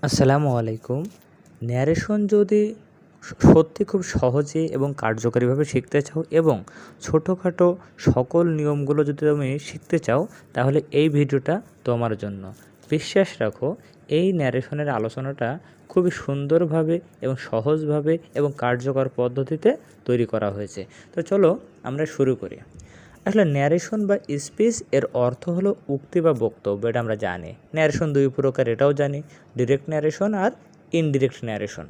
আসসালামু আলাইকুম। ন্যারেশন যদি সত্যি খুব সহজে এবং কার্যকরীভাবে শিখতে চাও এবং ছোটোখাটো সকল নিয়মগুলো যদি তুমি শিখতে চাও, তাহলে এই ভিডিওটা তোমার জন্য। বিশ্বাস রাখো, এই ন্যারেশনের আলোচনাটা খুবই সুন্দরভাবে এবং সহজভাবে এবং কার্যকর পদ্ধতিতে তৈরি করা হয়েছে। তো চলো আমরা শুরু করি। আসলে ন্যারেশন বা স্পিচ এর অর্থ হলো উক্তি বা বক্তব্য, এটা আমরা জানি। ন্যারেশন দুই প্রকার, এটাও জানি, ডিরেক্ট ন্যারেশন আর ইনডিরেক্ট ন্যারেশন।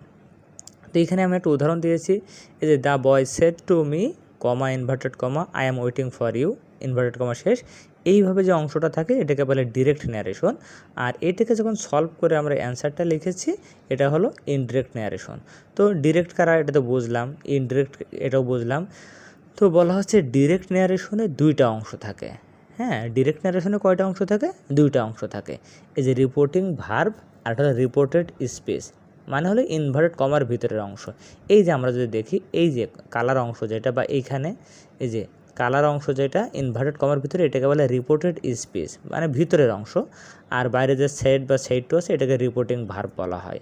তো এখানে আমি একটা উদাহরণ দিয়েছি, এই যে the boy said to me, comma inverted comma, I am waiting for you, inverted comma শেষ। এইভাবে যে অংশটা থাকে এটাকে বলে ডিরেক্ট ন্যারেশন। আর এটাকে যখন সলভ করে আমরা অ্যান্সারটা লিখেছি, এটা হলো ইনডিরেক্ট ন্যারেশন। তো ডিরেক্ট কারা এটা তো বুঝলাম, ইনডিরেক্ট এটাও বুঝলাম। তো বলা হচ্ছে ডিরেক্ট ন্যারেশনে দুইটা অংশ থাকে। হ্যাঁ, ডিরেক্ট ন্যারেশনে কয়টা অংশ থাকে? দুইটা অংশ থাকে। এই যে রিপোর্টিং ভার্ব আর একটা রিপোর্টেড স্পেস, মানে হলো ইনভার্টেড কমার ভিতরের অংশ। এই যে আমরা যদি দেখি, এই যে কালার অংশ যেটা বা এইখানে এই যে কালার অংশ যেটা ইনভার্টেড কমার ভিতরে, এটাকে বলে রিপোর্টেড স্পেস, মানে ভিতরের অংশ। আর বাইরে যে সেড বা সেড টু আছে, এটাকে রিপোর্টিং ভার্ব বলা হয়।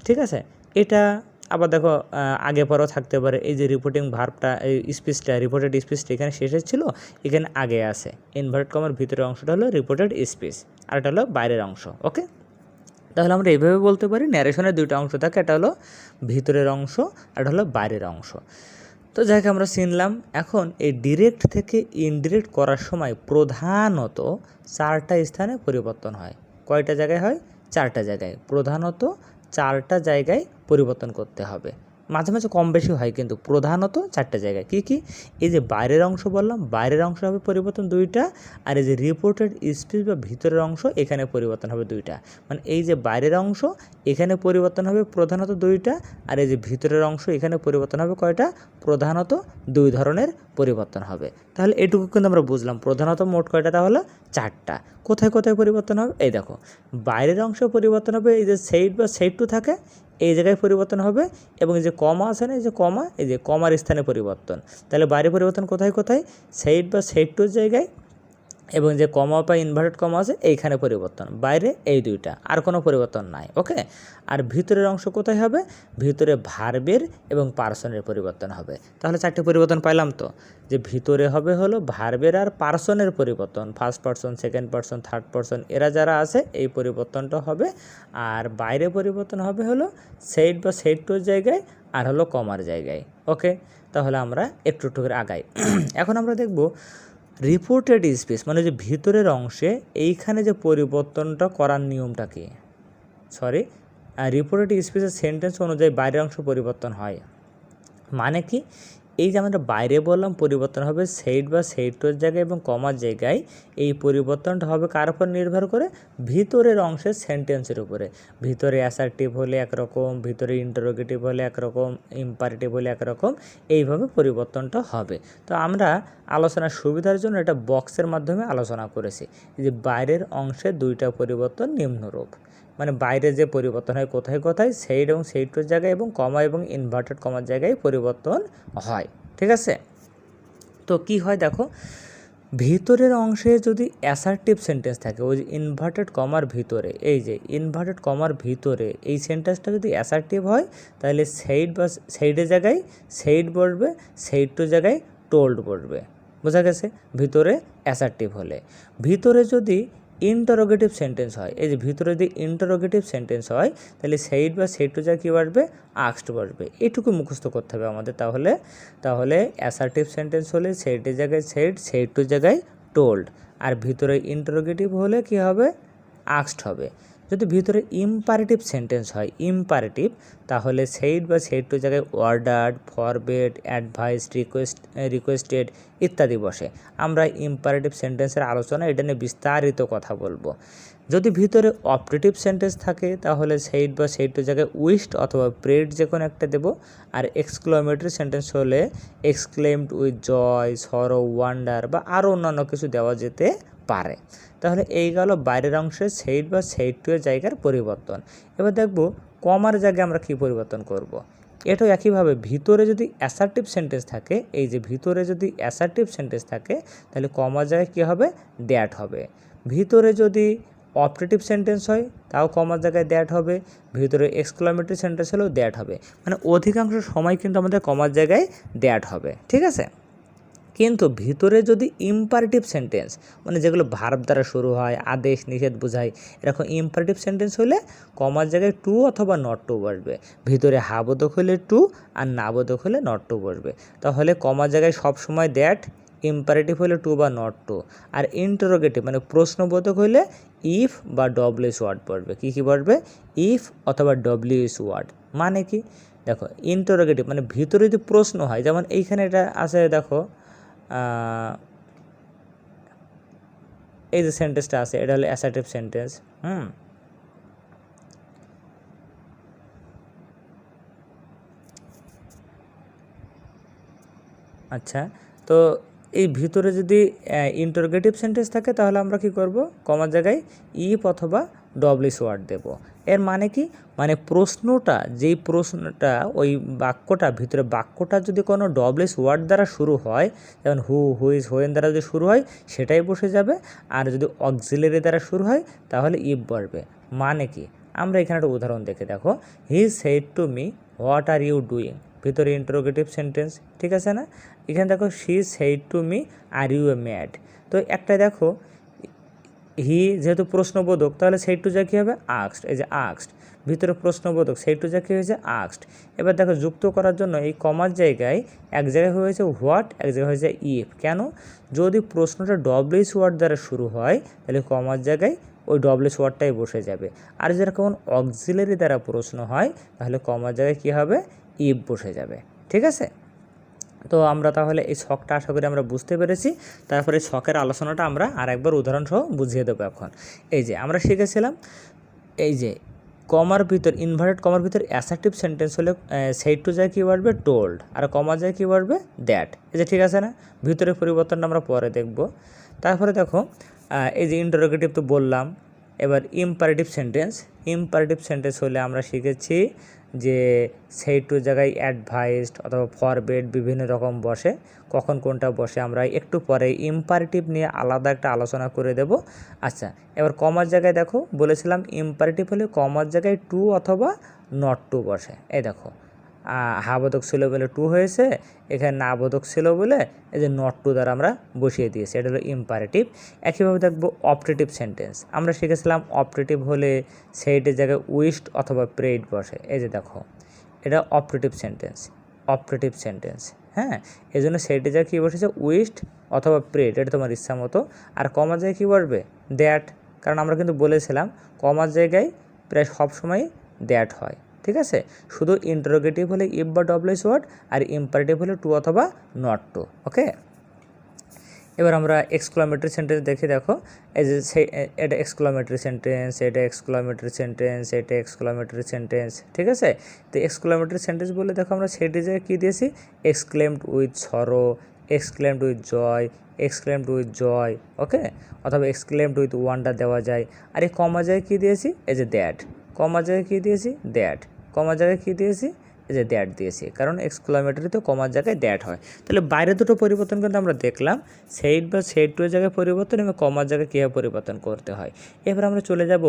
ঠিক আছে, এটা আবার দেখো আগে পরেও থাকতে পারে। এই যে রিপোর্টিং ভার্বটা, এই স্পিচটা, রিপোর্টেড স্পিচটা এখানে শেষে ছিল, এখানে আগে আছে। ইনভার্টেড কমার ভিতরের অংশটা হলো রিপোর্টেড স্পিচ, আর এটা হলো বাইরের অংশ। ওকে, তাহলে আমরা এইভাবে বলতে পারি ন্যারেশনের দুইটা অংশ থাকে, এটা হলো ভিতরের অংশ আর এটা হলো বাইরের অংশ। তো যাকে আমরা চিনলাম। এখন এই ডিরেক্ট থেকে ইনডিরেক্ট করার সময় প্রধানত চারটা স্থানে পরিবর্তন হয়। কয়টা জায়গায় হয়? চারটা জায়গায়। প্রধানত চারটা জায়গায় পরিবর্তন করতে হবে। মাঝে মাঝে কম বেশি হয়, কিন্তু প্রধানত চারটা জায়গায়। কি কি? এই যে বাইরের অংশ বললাম, বাইরের অংশ হবে পরিবর্তন দুইটা। আর এই যে রিপোর্টেড স্পিচ বা ভিতরের অংশ, এখানে পরিবর্তন হবে দুইটা। মানে এই যে বাইরের অংশ, এখানে পরিবর্তন হবে প্রধানত দুইটা। আর এই যে ভিতরের অংশ, এখানে পরিবর্তন হবে কয়টা? প্রধানত দুই ধরনের পরিবর্তন হবে। তাহলে এটুকু কিন্তু আমরা বুঝলাম, প্রধানত মোট কয়টা? তাহলে চারটা। কোথায় কোথায় পরিবর্তন হবে? এই দেখো, বাইরের অংশ পরিবর্তন হবে, এই যে সেইড বা সেইড টু থাকে এই জায়গায় পরিবর্তন হবে। এবং এই যে কমা আছে না, এই যে কমা, এই যে কমার স্থানে পরিবর্তন। তাহলে বাইরে পরিবর্তন কোথায় কোথায়? সেইড বা সেইড টুর জায়গায়, এবং যে কমা বা ইনভার্টেড কমা আছে এইখানে পরিবর্তন। বাইরে এই দুইটা, আর কোনো পরিবর্তন নাই। ওকে, আর ভিতরের অংশ কোথায় হবে? ভিতরে ভার্বের এবং পার্সনের পরিবর্তন হবে। তাহলে চারটে পরিবর্তন পাইলাম তো, যে ভিতরে হবে হলো ভার্বের আর পার্সনের পরিবর্তন, first person, second person, third person, এরা যারা আছে এই পরিবর্তনটা হবে। আর বাইরে পরিবর্তন হবে হলো সেইড বা সেইড টুর জায়গায় আর হলো কমার জায়গায়। ওকে, তাহলে আমরা একটু একটু করে আগাই। এখন আমরা দেখব রিপোর্টেড স্পেস, মানে যে ভিতরের অংশে এইখানে যে পরিবর্তনটা করার নিয়মটা কি। রিপোর্টেড স্পেসের সেন্টেন্স অনুযায়ী বাইরের অংশ পরিবর্তন হয়। মানে কি? এই যে আমরা বাইরে বললাম পরিবর্তন হবে সেইড বা সেইড টুর জায়গায় এবং কমার জায়গায়, এই পরিবর্তনটা হবে কার উপর নির্ভর করে? ভিতরের অংশের সেন্টেন্সের উপরে। ভিতরে অ্যাসার্টিভ হলে একরকম, ভিতরে ইন্টারোগেটিভ হলে একরকম, ইম্পারেটিভ হলে একরকম, এইভাবে পরিবর্তনটা হবে। তো আমরা আলোচনার সুবিধার জন্য এটা বক্সের মাধ্যমে আলোচনা করেছি, যে বাইরের অংশে দুইটা পরিবর্তন নিম্নরূপ। মানে বাইরে যে পরিবর্তন হয় কোথায় কোথায়? সেইড এবং সেইড টুর জায়গায় এবং কমা এবং ইনভার্টেড কমার জায়গায় পরিবর্তন হয়। ঠিক আছে, তো কি হয় দেখো, ভিতরের অংশে যদি অ্যাসার্টিভ সেন্টেন্স থাকে, ওই যে ইনভার্টেড কমার ভিতরে, এই যে ইনভার্টেড কমার ভিতরে এই সেন্টেন্সটা যদি অ্যাসার্টিভ হয়, তাহলে সেইড বা সেইডের জায়গায় সেইড বসবে, সেইড টু জায়গায় টোল্ড বসবে। বোঝা গেছে? ভিতরে অ্যাসার্টিভ হলে। ভিতরে যদি ইন্টারোগেটিভ সেন্টেন্স হয়, এই যে ভিতরে যদি ইন্টারোগেটিভ সেন্টেন্স হয়, তাহলে সেইড বা সেইড টু জায়গায় কী বসবে? আস্কড বসবে। এটুকু মুখস্থ করতে হবে আমাদের। তাহলে অ্যাসার্টিভ সেন্টেন্স হলে সেইডের জায়গায় সেইড, সেইড টু জায়গায় টোল্ড। আর ভিতরে ইন্টারোগেটিভ হলে কি হবে? আস্কড হবে। যদি ভিতরে ইম্পারেটিভ সেন্টেন্স হয়, ইম্পারেটিভ, তাহলে সেইড বা সেইড টু জায়গায় অর্ডার্ড, ফরবেড, অ্যাডভাইস, রিকোয়েস্টেড ইত্যাদি বসে। আমরা ইম্পারেটিভ সেন্টেন্সের আলোচনা এটা নিয়ে বিস্তারিত কথা বলবো। যদি ভিতরে অপারেটিভ সেন্টেন্স থাকে, তাহলে সেইড বা সেইড টু জায়গায় উইশড অথবা প্রেড যে কোনো একটা দেবো। আর এক্সক্লেমেটরি সেন্টেন্স হলে এক্সক্লেমড উইথ জয়, সরো, ওয়ান্ডার বা আরও অন্যান্য কিছু দেওয়া যেতে পারে। তাহলে এই গেল বাইরের অংশে সেইড বা সেইড টু এর জায়গার পরিবর্তন। এবার দেখব কমার জায়গায় আমরা কী পরিবর্তন করব। এটাও একইভাবে, ভিতরে যদি অ্যাসার্টিভ সেন্টেন্স থাকে, এই যে ভিতরে যদি অ্যাসার্টিভ সেন্টেন্স থাকে, তাহলে কমার জায়গায় কী হবে? দ্যাট হবে। ভিতরে যদি অপারেটিভ সেন্টেন্স হয় তাও কমার জায়গায় দ্যাট হবে, ভিতরে এক্সক্লামেটরি সেন্টেন্স হলেও দ্যাট হবে, মানে অধিকাংশ সময় কিন্তু আমাদের কমার জায়গায় দ্যাট হবে, ঠিক আছে। কিন্তু ভিতরে যদি ইম্পারেটিভ সেন্টেন্স, মানে যেগুলো ভার্ব দ্বারা শুরু হয়, আদেশ নিষেধ বোঝায়, এরকম ইম্পারেটিভ সেন্টেন্স হলে কমার জায়গায় টু অথবা নট টু বসবে। ভিতরে হাবোধক হলে টু আর নাবোধক হলে নট টু বসবে। তাহলে কমার জায়গায় সবসময় দ্যাট, ইম্পারেটিভ হলে টু বা নট টু, আর ইন্টারোগেটিভ মানে প্রশ্নবোধক হলে ইফ বা ডব্লিউএস ওয়ার্ড বসবে। কী কী বসবে? ইফ অথবা ডব্লিউএস ওয়ার্ড। মানে কি? দেখো ইন্টারোগেটিভ মানে ভিতরে যদি প্রশ্ন হয়, যেমন এইখানে এটা আছে, দেখো এই যে সেন্টেন্সটা আছে, এটা হলো অ্যাসার্টিভ সেন্টেন্স। আচ্ছা, তো এই ভিতরে যদি ইন্টারোগেটিভ সেন্টেন্স থাকে তাহলে আমরা কি করব? কমার জায়গায় ইফ অথবা ডব্লিউএস ওয়ার্ড দেব। এর মানে কি? মানে প্রশ্নটা, যেই প্রশ্নটা ওই বাক্যটা, ভিতরে বাক্যটা যদি কোনো ডব্লিউএস ওয়ার্ড দ্বারা শুরু হয়, যেমন হু, হুইজ, হোয়েন দ্বারা যদি শুরু হয় সেটাই বসে যাবে, আর যদি অক্সিলারি দ্বারা শুরু হয় তাহলে ইফ বসবে। মানে কি? আমরা এখানে একটা উদাহরণ দেখে দেখো, he said to me what are you doing, ভিতরে ইন্টারোগেটিভ সেন্টেন্স, ঠিক আছে না? এখানে দেখো she said to me are you a mad. তো একটা দেখো হি যেহেতু প্রশ্নবোধক, তাহলে সেড টু যা কী হবে? আক্সড। এই যে আক্সড, ভিতরে প্রশ্নবোধক, সেড টু যা কী হয়েছে? আক্সড। এবার দেখো যুক্ত করার জন্য এই কমার জায়গায় এক জায়গায় হয়েছে হোয়াট, এক জায়গায় হয়েছে ইফ। কেন? যদি প্রশ্নটা ডব্লিউএস ওয়ার্ড দ্বারা শুরু হয় তাহলে কমার জায়গায় ওই ডব্লিউএস ওয়ার্ডটাই বসে যাবে। আর যেরকম অক্সিলারি দ্বারা প্রশ্ন হয় তাহলে কমার জায়গায় কী হবে? ইফ বসে যাবে, ঠিক আছে। তো আমরা তাহলে এই ছকটা আশা করি আমরা বুঝতে পেরেছি। তারপরে ছকের আলোচনাটা আমরা আরেকবার উদাহরণসহ বুঝিয়ে দেবো। এখন এই যে আমরা শিখেছিলাম, এই যে কমার ভিতর, ইনভার্টেড কমার ভিতর অ্যাসার্টিভ সেন্টেন্স হলে সেড টু যায় কী বসবে? টোল্ড, আর কমা যায় কী বসবে? দ্যাট। এই যে ঠিক আছে না? ভিতরের পরিবর্তনটা আমরা পরে দেখব। তারপরে দেখো এই যে ইন্টারোগেটিভ তো বললাম। এবার ইম্পারেটিভ সেন্টেন্স হলে আমরা শিখেছি যে সেড টু জায়গায় অ্যাডভাইসড অথবা ফরবেড বিভিন্ন রকম বসে। কখন কোনটা বসে আমরা একটু পরে ইম্পারেটিভ নিয়ে আলাদা একটা আলোচনা করে দেব। আচ্ছা, এবার কমার জায়গায় দেখো বলেছিলাম ইম্পারেটিভ হলে কমার জায়গায় টু অথবা নট টু বসে। এই দেখো হাবোধক ছিল বলে টু হয়েছে, এখানে নাবোধক ছিল বলে এই যে নট টু দ্বারা আমরা বসিয়ে দিয়েছি, এটা হলো ইম্পারেটিভ। একইভাবে দেখবো অপারেটিভ সেন্টেন্স, আমরা শিখেছিলাম অপারেটিভ হলে সেইটের জায়গায় উইশড অথবা প্রেড বসে। এই যে দেখো এটা অপারেটিভ সেন্টেন্স, হ্যাঁ, এই জন্য সেইটের জায়গায় কী বসেছে? উইশড অথবা প্রেড, এটা তোমার ইচ্ছা মতো। আর কমার জায়গায় কী বসবে? দ্যাট, কারণ আমরা কিন্তু বলেছিলাম কমার জায়গায় প্রায় সবসময় দ্যাট হয়, ঠিক আছে। শুধু ইন্টারোগেটিভ হলে ইফ বা ডব্লিউএস ওয়ার্ড, আর ইম্পারেটিভ হলে টু অথবা নট টু। ওকে, এবার আমরা এক্সক্লামেটরি সেন্টেন্স দেখি। দেখো এই যে এটা এক্সক্লামেটরি সেন্টেন্স, এটা এক্সক্লামেটরি সেন্টেন্স, এটা এক্সক্লামেটরি সেন্টেন্স, ঠিক আছে। তো এক্সক্লামেটরি সেন্টেন্স বলে দেখো আমরা সেটি জায়গায় কী দিয়েছি? Exclaimed with sorrow, exclaimed with joy, okay, অথবা এক্সক্লেমড উইথ ওয়ান্ডার দেওয়া যায়। আর এই কমা জায়গায় কী দিয়েছি? এই যে দ্যাট, কমা জায়গায় কী দিয়েছি? দ্যাট, কমা জায়গায় কী দিয়েছি? এই যে দ্যাট দিয়েছি, কারণ এক্সক্লামেটরি তো কমার জায়গায় দ্যাট হয়। তাহলে বাইরে দুটো পরিবর্তন কিন্তু আমরা দেখলাম, সেড বা সেড টু এর জায়গায় পরিবর্তন এবং কমার জায়গায় কীভাবে পরিবর্তন করতে হয়। এবার আমরা চলে যাব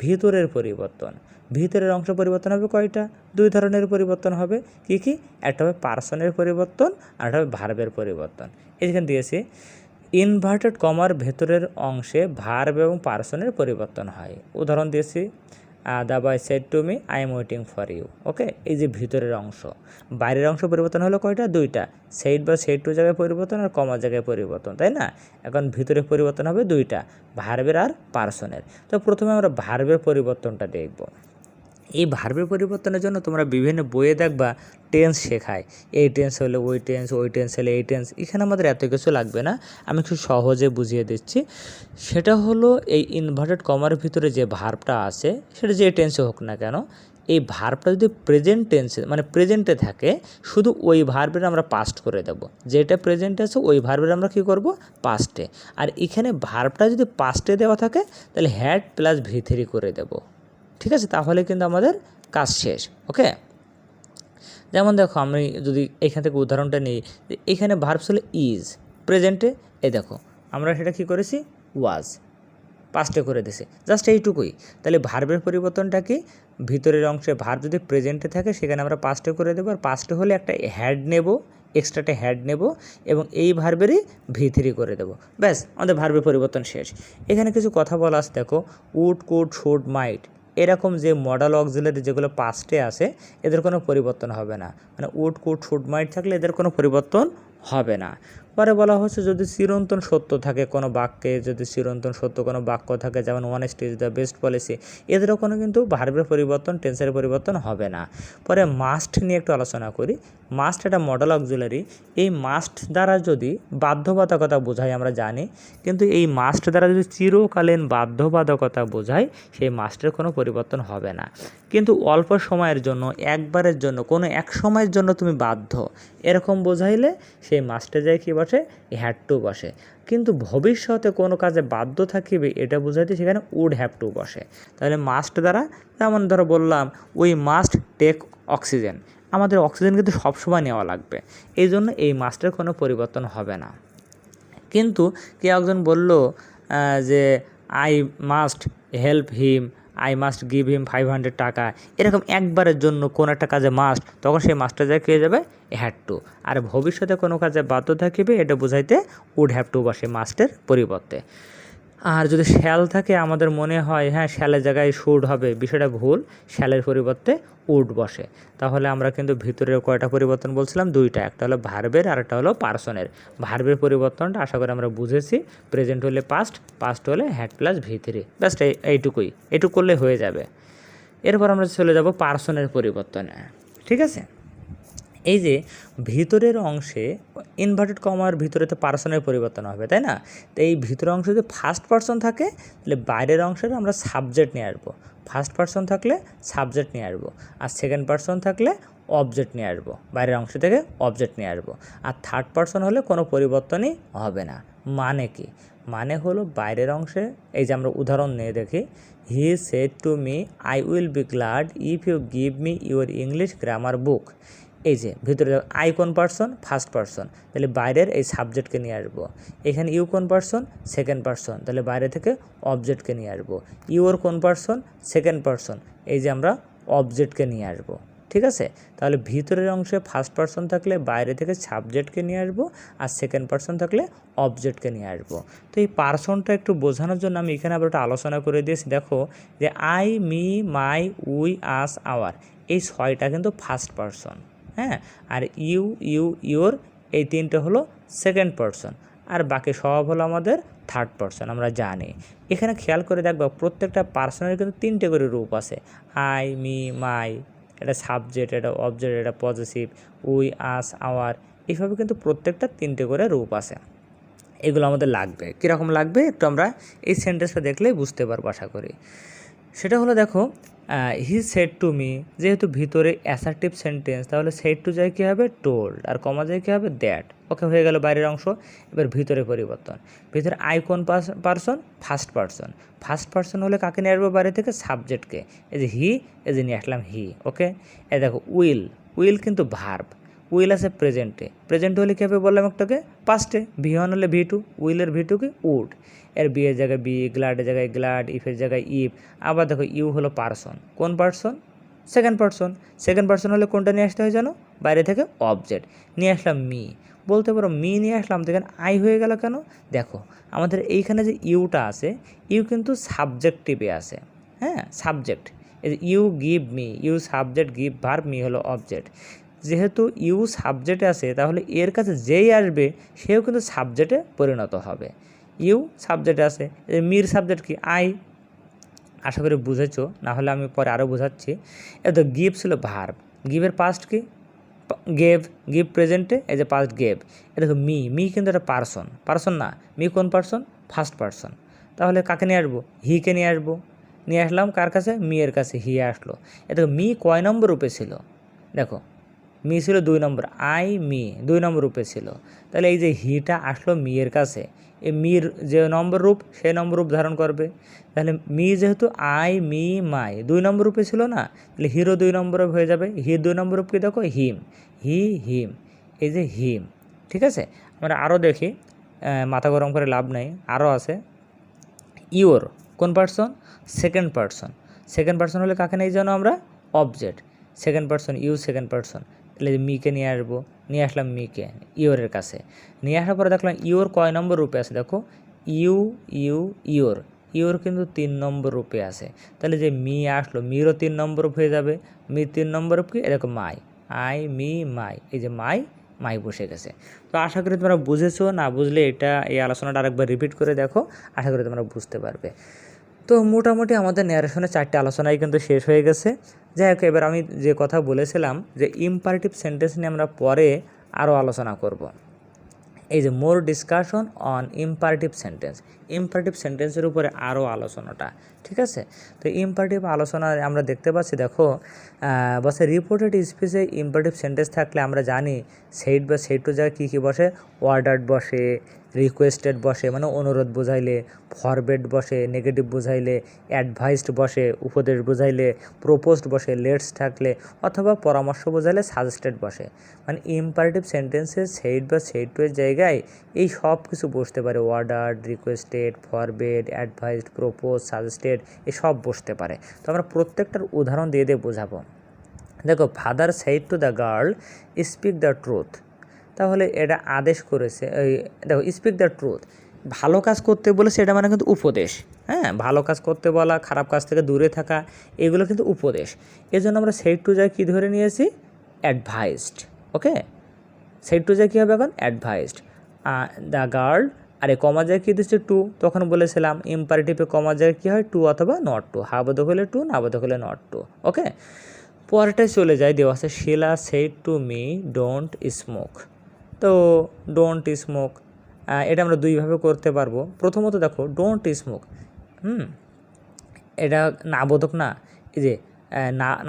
ভিতরের পরিবর্তন। ভিতরের অংশ পরিবর্তন হবে কয়টা? দুই ধরনের পরিবর্তন হবে। কি কি? একটা হবে পার্সনের পরিবর্তন, আর একটা হবে ভার্বের পরিবর্তন। এইখানে দিয়েছি ইনভার্টেড কমার ভেতরের অংশে ভার্ব এবং পার্সনের পরিবর্তন হয়। উদাহরণ দিয়েছি, the boy said to me I am waiting for you. Okay, এই যে ভিতরের অংশ। বাইরের অংশ পরিবর্তন হলো কয়টা? দুইটা, সেড বা সেড টু জায়গায় পরিবর্তন আর কমার জায়গায় পরিবর্তন, তাই না? এখন ভিতরে পরিবর্তন হবে দুইটা, ভার্বের আর পার্সনের। তো প্রথমে আমরা ভার্বের পরিবর্তনটা দেখব। এই ভার্বের পরিবর্তনের জন্য তোমরা বিভিন্ন বইয়ে দেখবা টেন্স শেখায়, এই টেন্স হলে ওই টেন্স, ওই টেন্স হলে এই টেন্স। এখানে আমাদের এত কিছু লাগবে না, আমি একটু সহজে বুঝিয়ে দিচ্ছি। সেটা হলো এই ইনভার্টেড কমার ভিতরে যে ভার্বটা আছে, সেটা যে টেন্সে হোক না কেন, এই ভার্বটা যদি প্রেজেন্ট টেন্সে মানে প্রেজেন্টে থাকে, শুধু ওই ভার্বের আমরা পাস্ট করে দেব। যেটা প্রেজেন্টে আছে ওই ভার্বের আমরা কী করব? পাস্টে। আর এখানে ভার্বটা যদি পাস্টে দেওয়া থাকে তাহলে হ্যাড প্লাস V3 করে দেব, ঠিক আছে। তাহলে কিন্তু আমাদের কাজ শেষ। ওকে, যেমন দেখো আমি যদি এখান থেকে উদাহরণটা নিই, এখানে ভার্বস হলো ইজ, প্রেজেন্টে এই দেখো আমরা সেটা কী করেছি? ওয়াজ, পাস্টে করে দিছে, জাস্ট এইটুকুই। তাহলে ভার্বের পরিবর্তনটা কি, ভিতরের অংশে ভার্ব যদি প্রেজেন্টে থাকে সেখানে আমরা পাস্টে করে দেবো, আর পাস্টে হলে একটা হ্যাড নেব, এক্সট্রাটা হ্যাড নেব এবং এই ভার্বেরই V3 করে দেবো, ব্যাস আমাদের ভার্বের পরিবর্তন শেষ। এখানে কিছু কথা বলা আছে দেখো, উড, কুড, শুড, মাইট, এরকম যে মডাল অক্সিলারি যেগুলো পাস্টে আসে এদের কোনো পরিবর্তন হবে না, মানে উড, কুড, শুড, মাইট থাকলে এদের কোনো পরিবর্তন হবে না। পরে বলা হচ্ছে যদি চিরন্তন সত্য থাকে কোনো বাক্যে, যদি চিরন্তন সত্য কোনো বাক্য থাকে, যেমন honesty is the best policy, এদেরও কোনো কিন্তু ভার্বের পরিবর্তন, টেন্সের পরিবর্তন হবে না। পরে মাস্ট নিয়ে একটু আলোচনা করি। মাস্ট একটা মডেল অক্সিলারি, এই মাস্ট দ্বারা যদি বাধ্যবাধকতা বোঝায় আমরা জানি, কিন্তু এই মাস্ট দ্বারা যদি চিরকালীন বাধ্যবাধকতা বোঝায় সেই মাস্টের কোনো পরিবর্তন হবে না। কিন্তু অল্প সময়ের জন্য, একবারের জন্য, কোনো এক সময়ের জন্য তুমি বাধ্য, এরকম বোঝাইলে সেই মাস্টে যায় কি বসে, হ্যাড টু বসে। কিন্তু ভবিষ্যতে কোনো কাজে বাধ্য থাকিবে এটা বোঝাইতে সেখানে উড হ্যাভ টু বসে। তাহলে মাস্ট দ্বারা, যেমন ধরো বললাম উই মাস্ট টেক অক্সিজেন, আমাদের অক্সিজেন কিন্তু সবসময় নেওয়া লাগবে, এই জন্য এই মাস্টের কোনো পরিবর্তন হবে না। কিন্তু কেউ একজন বলল যে I must help him, I must give him 500 টাকা, এরকম একবারের জন্য কোনো একটা কাজে মাস্ট, তখন সেই মাস্টটা যায় হয়ে যাবে হ্যাড টু। আর ভবিষ্যতে কোনো কাজে বাধ্য থাকিবে এটা বোঝাইতে উড হ্যাভ টু বসে মাস্টের পরিবর্তে। আর যদি শ্যাল থাকে, আমাদের মনে হয় হ্যাঁ শ্যালের জায়গায় শুড হবে, বিষয়টা ভুল, শ্যালের পরিবর্তে উড বসে। তাহলে আমরা কিন্তু ভিতরের কয়টা পরিবর্তন বলছিলাম, দুইটা, একটা হলো ভার্বের আর একটা হলো পার্সনের। ভার্বের পরিবর্তনটা আশা করি আমরা বুঝেছি, প্রেজেন্ট হলে পাস্ট, পাস্ট হলে হ্যাড প্লাস V3, জাস্ট এইটুকুই, এইটুকু করলে হয়ে যাবে। এরপর আমরা চলে যাব পার্সনের পরিবর্তনে, ঠিক আছে। এই যে ভিতরের অংশে ইনভার্টেড কমার ভিতরে তো পার্সনের পরিবর্তন হবে, তাই না? তো এই ভিতরের অংশে যদি ফার্স্ট পার্সন থাকে তাহলে বাইরের অংশের আমরা সাবজেক্ট নিয়ে আসবো, ফার্স্ট পার্সন থাকলে সাবজেক্ট নিয়ে আসবো, আর সেকেন্ড পার্সন থাকলে অবজেক্ট নিয়ে আসবো, বাইরের অংশ থেকে অবজেক্ট নিয়ে আসবো। আর থার্ড পার্সন হলে কোনো পরিবর্তনই হবে না। মানে কি, মানে হলো বাইরের অংশে, এই যে আমরা উদাহরণ নিয়ে দেখি, he said to me I will be glad if you give me your English grammar book. এই যে ভিতরে আই কোন পার্সন, ফার্স্ট পার্সন, তাহলে বাইরের এই সাবজেক্টকে নিয়ে আসবো। এখানে ইউ কোন পার্সন, সেকেন্ড পার্সন, তাহলে বাইরে থেকে অবজেক্টকে নিয়ে আসবো। ইউর কোন পার্সন, সেকেন্ড পার্সন, এই যে আমরা অবজেক্টকে নিয়ে আসবো, ঠিক আছে। তাহলে ভিতরের অংশে ফার্স্ট পার্সন থাকলে বাইরে থেকে সাবজেক্টকে নিয়ে আসবো, আর সেকেন্ড পার্সন থাকলে অবজেক্টকে নিয়ে আসবো। তো এই পার্সনটা একটু বোঝানোর জন্য আমি এখানে আবার একটা আলোচনা করে দিয়েছি। দেখো যে I, me, my, we, us, our, এই ছয়টা কিন্তু ফার্স্ট পার্সন, হ্যাঁ। আর ইউ, ইউর, এই তিনটে হলো সেকেন্ড পার্সন, আর বাকি সব হলো আমাদের থার্ড পার্সন, আমরা জানি। এখানে খেয়াল করে দেখবো প্রত্যেকটা পার্সনের কিন্তু তিনটে করে রূপ আছে, আই, মি, মাই, এটা সাবজেক্ট, এটা অবজেক্ট, এটা পজিটিভ, উই, আস, আওয়ার, এইভাবে কিন্তু প্রত্যেকটা তিনটে করে রূপ আছে। এগুলো আমাদের লাগবে, কীরকম লাগবে একটু আমরা এই সেন্টেন্সটা দেখলেই বুঝতে পারবো আশা করি। সেটা হলো দেখো হি সেড টু মি, যেহেতু ভিতরে অ্যাসার্টিভ সেন্টেন্স, তাহলে সেড টু যায় কী হবে, টোল্ড, আর কমা যায় কী হবে, দ্যাট। ওকে, হয়ে গেল বাইরের অংশ। এবার ভিতরে পরিবর্তন, ভিতরে আই কোন person, first person, first person হলে কাকে নিয়ে আসবো বাইরে থেকে, সাবজেক্টকে, এই যে হি, এই যে নিয়ে আসলাম হি। ওকে, এই দেখো উইল, উইল কিন্তু ভার্ব, উইল আছে প্রেজেন্টে, প্রেজেন্ট হলে কী হবে বললাম একটাকে, পাস্টে, V1 হলে V2, উইলের V2 কি উড, এর বি এর জায়গায় বি, গ্লাডের জায়গায় গ্লাড, ইফের জায়গায় ইফ। আবার দেখো ইউ হলো পার্সন, কোন পার্সন, সেকেন্ড পার্সন, সেকেন্ড পার্সন হলে কোনটা নিয়ে আসতে হয় জানো, বাইরে থেকে অবজেক্ট নিয়ে আসলাম, মি। বলতে পারো মি নিয়ে আসলাম, তো এখানে আই হয়ে গেল কেন, দেখো আমাদের এইখানে যে ইউটা আছে, ইউ কিন্তু সাবজেক্টিভে আছে, হ্যাঁ সাবজেক্ট, এই যে you give me, you subject, give verb, me হলো অবজেক্ট। যেহেতু ইউ সাবজেক্টে আছে তাহলে এর কাছে যেই আসবে সেও কিন্তু সাবজেক্টে পরিণত হবে। ইউ সাবজেক্টে আছে, মির সাবজেক্ট কি, আই। আশা করি বুঝেছো, না হলে আমি পরে আরও বোঝাচ্ছি। এ তো গিভ ছিল ভার্ব, গিভের পাস্ট কি, গেভ, গিভ প্রেজেন্টে, এই যে পাস্ট গেভ। এ দেখো মি, মি কিন্তু একটা পার্সন, পার্সন না, মি কোন পার্সন, ফার্স্ট পার্সন, তাহলে কাকে নিয়ে আসবো, হিকে নিয়ে আসবো। নিয়ে আসলাম কার কাছে, মি এর কাছে, হি আসলো। এ দেখো মি কয় নম্বর রূপে ছিল, দেখো মি ছিল 2 নম্বর, আই মি 2 নম্বর রূপে ছিল। তাহলে এই যে হিটা আসলো মি এর কাছে, এই মির যে নম্বর রূপ সেই নম্বর রূপ ধারণ করবে। তাহলে মি যেহেতু আই, মি, মাই 2 নম্বর রূপে ছিল না, তাহলে হিরো 2 নম্বর রূপ হয়ে যাবে। হির 2 নম্বর রূপ কি দেখো, হিম, হি, হিম, এই যে হিম, ঠিক আছে। আমরা আরও দেখি, মাথা গরম করে লাভ নাই, আরও আছে। ইওর কোন পার্সন? Second person. সেকেন্ড পার্সন হলে কাকে নিয়ে জানো আমরা? Object. Second person you second person, তাহলে মিকে নিয়ে আসবো, নিয়ে আসলাম মিকে ইওরের কাছে। নিয়ে আসার পরে দেখলাম ইওর কয় নম্বর রূপে আছে, দেখো ইউ ইউ ইওর, ইওর কিন্তু 3 নম্বর রূপে আছে। তাহলে যে মি আসলো, মিরও 3 নম্বর রূপ হয়ে যাবে। মি 3 নম্বর রূপ কি? এরকম মাই, আই মি মাই, এই যে মাই, মাই বসে গেছে। তো আশা করি তোমরা বুঝেছো, না বুঝলে এটা এই আলোচনাটা আরেকবার রিপিট করে দেখো, আশা করি তোমরা বুঝতে পারবে। তো মোটামুটি আমাদের ন্যারেশনের 4টে আলোচনাই কিন্তু শেষ হয়ে গেছে। যাই হোক, এবার আমি যে কথা বলেছিলাম যে ইম্পারেটিভ সেন্টেন্স নিয়ে আমরা পরে আরও আলোচনা করব। এই যে more discussion on imperative sentence, imperative সেন্টেন্সের উপরে আরও আলোচনাটা, ঠিক আছে। তো ইম্পারেটিভ আলোচনায় আমরা দেখতে পাচ্ছি, দেখো বসে রিপোর্টেড স্পিচে ইম্পারেটিভ সেন্টেন্স থাকলে আমরা জানি সেইট বা সেইট টু জায়গায় কী কী বসে? অর্ডার্ড বসে, রিকোয়েস্টেড বসে মানে অনুরোধ বোঝাইলে, ফরবেড বসে নেগেটিভ বোঝাইলে, অ্যাডভাইসড বসে উপদেশ বোঝাইলে, প্রপোজড বসে লেটস থাকলে, অথবা পরামর্শ বোঝাইলে সাজেস্টেড বসে। মানে ইম্পারেটিভ সেন্টেন্সে সেইট বা সেইট টু এর জায়গায় এই সব কিছু বসতে পারে, ordered, requested, forbade, advised, propose, suggested, এসব বসতে পারে। তো আমরা প্রত্যেকটার উদাহরণ দিয়ে দিয়ে বোঝাবো। দেখো, father said to the girl speak the truth, তাহলে এটা আদেশ করেছে। এই দেখো, স্পিক দ্য ট্রুথ, ভালো কাজ করতে বলেছে, এটা মানে কিন্তু উপদেশ। হ্যাঁ, ভালো কাজ করতে বলা, খারাপ কাজ থেকে দূরে থাকা, এগুলো কিন্তু উপদেশ। এজন্য আমরা সেইড টু যায় কী ধরে নিয়েছি? অ্যাডভাইসড। ওকে, সেইড টু যায় কী হবে এখন? অ্যাডভাইসড। দ্য গার্ল, আরে কমা যায় কী দিচ্ছে? টু। তখন বলেছিলাম ইম্পারেটিভে কমা যায় কী হয়? টু অথবা নট টু, হা বোধক হলে টু, না বোধক হলে নট টু। ওকে, পরেরটায় চলে যায়, দেওয়া আছে Sheila said to me don't smoke. তো ডোন্ট স্মোক, এটা আমরা দুইভাবে করতে পারবো। প্রথমত দেখো, ডোন্ট স্মোক, এটা নাবোধক না, এই যে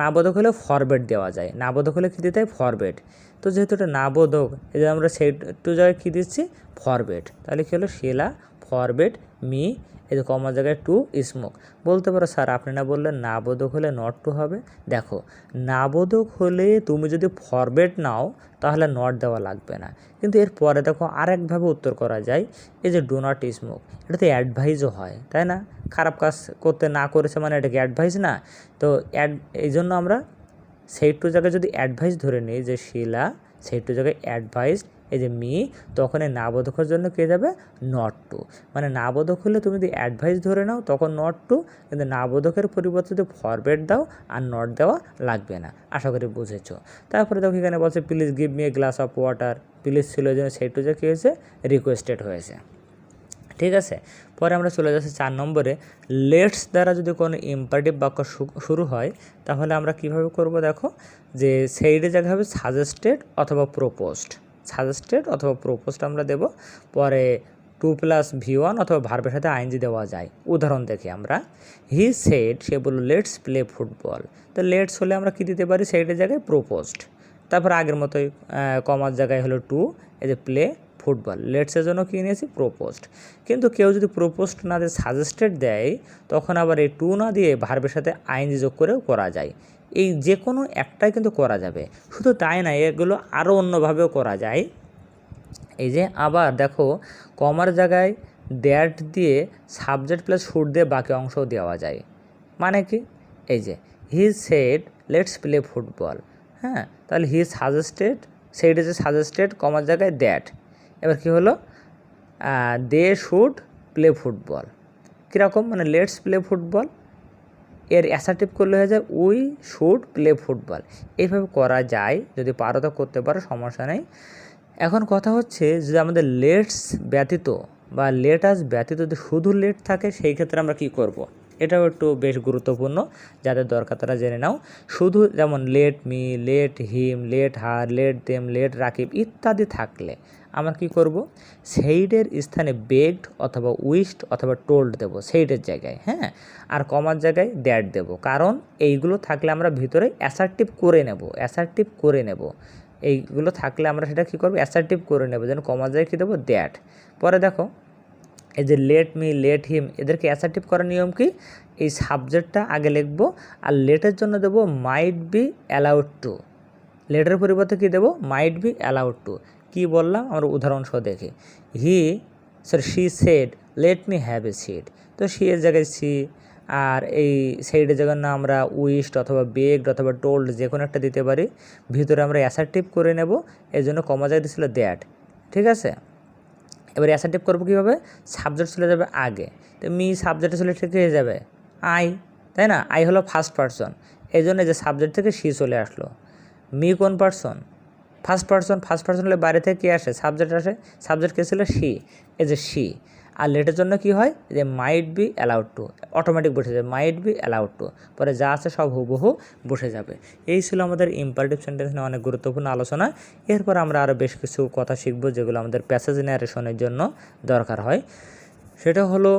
নাবোধক হলে ফরবেড দেওয়া যায়, নাবোধক হলে কী দিতে হয়? ফরবেড। তো যেহেতু এটা নাবোধক, এই যে আমরা সেই টু জায়গায় কী দিচ্ছি? ফরবেড। তাহলে কী হলো? শিলা ফরবেড মি, এই যে কমার জায়গায় টু স্মোক। বলতে পারো স্যার আপনি না বললেন নাবোধক হলে নট টু হবে। দেখো, নাবোধক হলে তুমি যদি ফরবেড নাও তাহলে নট দেওয়া লাগবে না, কিন্তু এরপরে দেখো আরেকভাবে উত্তর করা যায়। এই যে ডু নট স্মোক, এটাতে অ্যাডভাইসও হয়, তাই না? খারাপ কাজ করতে না করেছে মানে এটা কি অ্যাডভাইস না? তো এই জন্য আমরা সেই টু জায়গায় যদি অ্যাডভাইস ধরে নিই, যে শিলা সেই টু জায়গায় অ্যাডভাইস, এই যে মি, তখন এই নাবোধকের জন্য কে যাবে? Not to. মানে নাবোধক হলে তুমি যদি অ্যাডভাইস ধরে নাও তখন নট টু, কিন্তু নাবোধকের পরিবর্তে যদি ফরওয়ার্ড দাও আর নট দেওয়া লাগবে না। আশা করি বুঝেছো। তারপরে দেখো এখানে বলছে please give me a glass of water, please ছিল যে সেই টু যে কী হয়েছে? রিকোয়েস্টেড হয়েছে, ঠিক আছে। পরে আমরা চলে যাচ্ছি 4 নম্বরে। লেটস দ্বারা যদি কোনো ইম্পারেটিভ বাক্য শুরু হয় তাহলে আমরা কিভাবে করব? দেখো, যে সেইডের জায়গা হবে সাজেস্টেড অথবা প্রপোজড, সাজেস্টেড অথবা প্রপোজড আমরা দেব। পরে 2+V1 অথবা ভার্বের সাথে আইএনজি দেওয়া যায়। উদাহরণ দেখি আমরা, হি সেড, সে বলল লেটস প্লে ফুটবল। তো লেটস হলে আমরা কি দিতে পারি? সেইডের জায়গায় প্রপোজড। তারপর আগের মতোই কমার জায়গায় হলো টু, এই যে প্লে ফুটবল। লেটসের জন্য কী নিয়েছি? প্রপোজড। কিন্তু কেউ যদি প্রপোজড না দিয়ে সাজেস্টেড দেয় তখন আবার এই টু না দিয়ে ভার্বের সাথে আইএনজি যোগ করেও করা যায়। এই যে কোনো একটাই কিন্তু করা যাবে। শুধু তাই না, এগুলো আরও অন্যভাবেও করা যায়। এই যে আবার দেখো, কমার জায়গায় দ্যাট দিয়ে সাবজেক্ট প্লাস শুড দিয়ে বাকি অংশও দেওয়া যায়। মানে কি? এই যে he said let's play football, হ্যাঁ, তাহলে হি সাজেস্টেড, সেইটা যে সাজেস্টেড কমার জায়গায় দ্যাট। এবার কি হলো? They should play football. কীরকম? মানে লেটস প্লে ফুটবল, এর অ্যাসার্টিভ করলে হয়ে যায় উই শুড প্লে ফুটবল। এইভাবে করা যায়, যদি পারো তো করতে পারো, সমস্যা নেই। এখন কথা হচ্ছে, যদি আমাদের লেটস ব্যতীত বা লেটাস ব্যতীত যদি শুধু লেট থাকে সেই ক্ষেত্রে আমরা কী করব? এটাও একটু বেশ গুরুত্বপূর্ণ, যাদের দরকার তারা জেনে নাও। শুধু যেমন let me, let him, let her, let them, let Rakib ইত্যাদি থাকলে আমরা কী করব? সেইডের স্থানে বেগড অথবা উইশড অথবা টোল্ড দেবো সেইডের জায়গায়, হ্যাঁ, আর কমার জায়গায় দ্যাট দেবো। কারণ এইগুলো থাকলে আমরা ভিতরে অ্যাসার্টিভ করে নেব, অ্যাসার্টিভ করে নেব। এইগুলো থাকলে আমরা সেটা কী করবো? অ্যাসার্টিভ করে নেব, যেন কমার জায়গায় কী দেবো? দ্যাট। পরে দেখো, এই যে লেট মি, লেট হিম, এদেরকে অ্যাসার্টিভ করার নিয়ম কি? এই সাবজেক্টটা আগে লিখবো, আর লেটের জন্য দেবো মাইট বি অ্যালাউড টু। লেটের পরিবর্তে কী দেবো? Might be allowed to. কী বললাম? আমরা উদাহরণ সহ দেখি। She said let me have a seat, তো সি এর জায়গায় সি, আর এই সাইডের জায়গার না আমরা উইশড অথবা বেগড অথবা টোল্ড যে কোনো একটা দিতে পারি। ভিতরে আমরা অ্যাসার্টিভ করে নেব, এই জন্য কমা জায়গায় দিয়েছিল দ্যাট। ঠিক আছে, এবার অ্যাসার্টিভ করবো কীভাবে? সাবজেক্ট চলে যাবে আগে, তো মি সাবজেক্টে চলে ঠিক হয়ে যাবে আই, তাই না? আই হলো ফার্স্ট পারসন, এই জন্য যে সাবজেক্ট থেকে সি চলে আসলো। মি কোন person? First person. First person হলে বাইরে থেকে কী আসে? সাবজেক্ট আসে। সাবজেক্ট কে ছিল? সি, এই যে সি। আর লেটের জন্য কি হয়? যে মাইট বি অ্যালাউড টু, অটোমেটিক বসে যাবে মাইট বি অ্যালাউড টু, পরে যা আছে সব হুবহু বসে যাবে। এই ছিল আমাদের ইম্পারেটিভ সেন্টেন্স নিয়ে অনেক গুরুত্বপূর্ণ আলোচনা। এরপর আমরা আরও বেশ কিছু কথা শিখব যেগুলো আমাদের প্যাসেজ ন্যারেশনের জন্য দরকার হয়। সেটা হলো